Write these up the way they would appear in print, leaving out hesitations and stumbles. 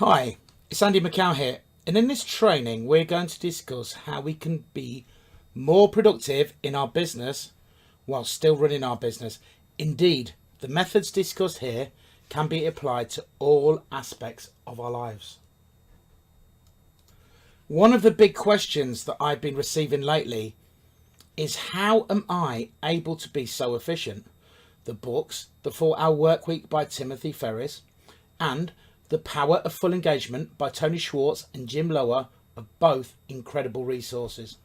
Hi, it's Andy McCow here, and in this training we're going to discuss how we can be more productive in our business while still running our business. Indeed, the methods discussed here can be applied to all aspects of our lives. One of the big questions that I've been receiving lately is, how am I able to be so efficient? The books, The 4-Hour Workweek by Timothy Ferriss and The Power of Full Engagement by Tony Schwartz and Jim Lower are both incredible resources.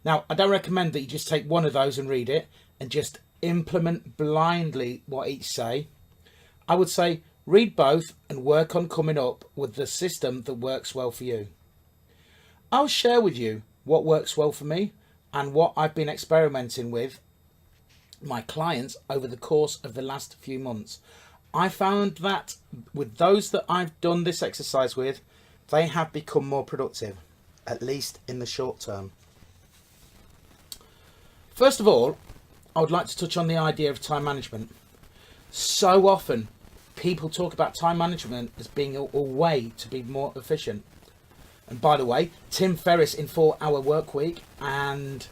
Now, I don't recommend that you just take one of those and read it and just implement blindly what each say. I would say read both and work on coming up with the system that works well for you. I'll share with you what works well for me and what I've been experimenting with my clients over the course of the last few months. I found that with those that I've done this exercise with, they have become more productive, at least in the short term. First of all, I would like to touch on the idea of time management. So often people talk about time management as being a way to be more efficient. And by the way, Tim Ferriss in 4-Hour Workweek and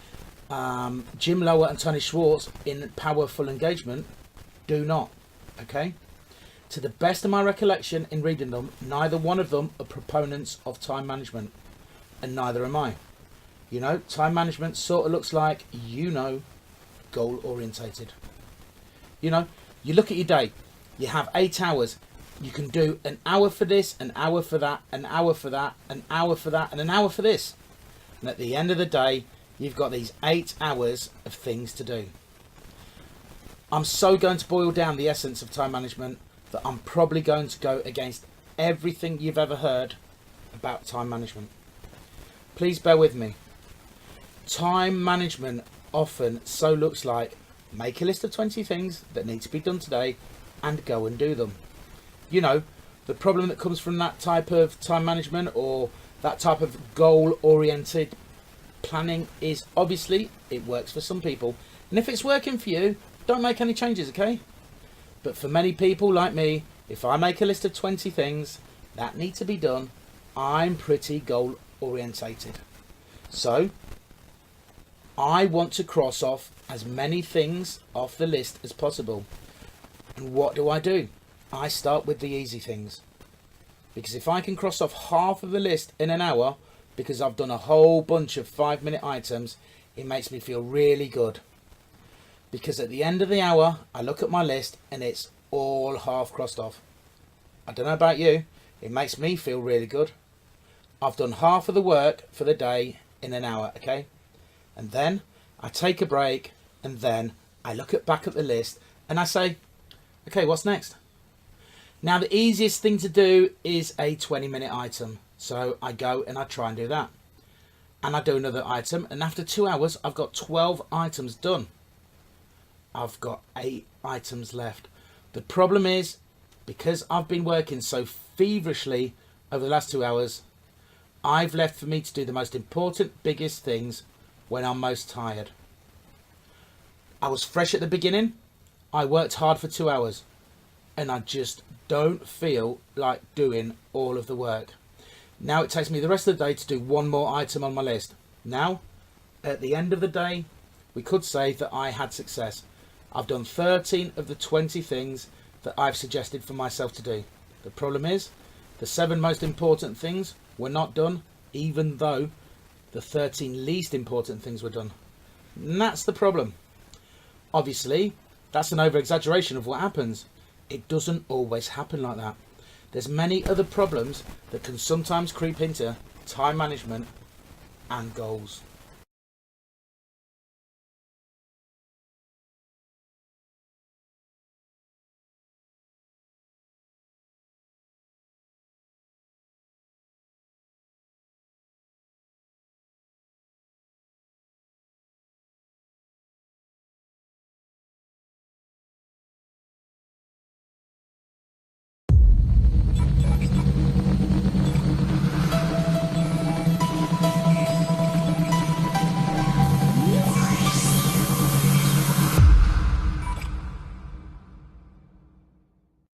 Jim Lower and Tony Schwartz in Power of Full Engagement do not. Okay? To the best of my recollection in reading them, neither one of them are proponents of time management, and neither am I. You know, time management sort of looks like, goal orientated. You know, you look at your day, you have 8 hours, you can do an hour for this, an hour for that, an hour for that, an hour for that, and an hour for this. And at the end of the day, you've got these 8 hours of things to do. I'm so going to boil down the essence of time management that I'm probably going to go against everything you've ever heard about time management. Please bear with me. Time management often so looks like, make a list of 20 things that need to be done today and go and do them. You know, the problem that comes from that type of time management or that type of goal-oriented planning is, obviously it works for some people, and if it's working for you, don't make any changes, okay? But for many people like me, if I make a list of 20 things that need to be done, I'm pretty goal orientated. So I want to cross off as many things off the list as possible. And what do? I start with the easy things. Because if I can cross off half of the list in an hour because I've done a whole bunch of 5-minute items, it makes me feel really good. Because at the end of the hour, I look at my list and it's all half crossed off. I don't know about you, it makes me feel really good. I've done half of the work for the day in an hour, okay? And then I take a break and then I look back at the list and I say, okay, what's next? Now the easiest thing to do is a 20-minute item. So I go and I try and do that. And I do another item, and after 2 hours, I've got 12 items done. I've got 8 items left. The problem is, because I've been working so feverishly over the last 2 hours, I've left for me to do the most important, biggest things when I'm most tired. I was fresh at the beginning. I worked hard for 2 hours, and I just don't feel like doing all of the work. Now it takes me the rest of the day to do one more item on my list. Now, at the end of the day, we could say that I had success. I've done 13 of the 20 things that I've suggested for myself to do. The problem is, the 7 most important things were not done, even though the 13 least important things were done. And that's the problem. Obviously, that's an over-exaggeration of what happens. It doesn't always happen like that. There's many other problems that can sometimes creep into time management and goals.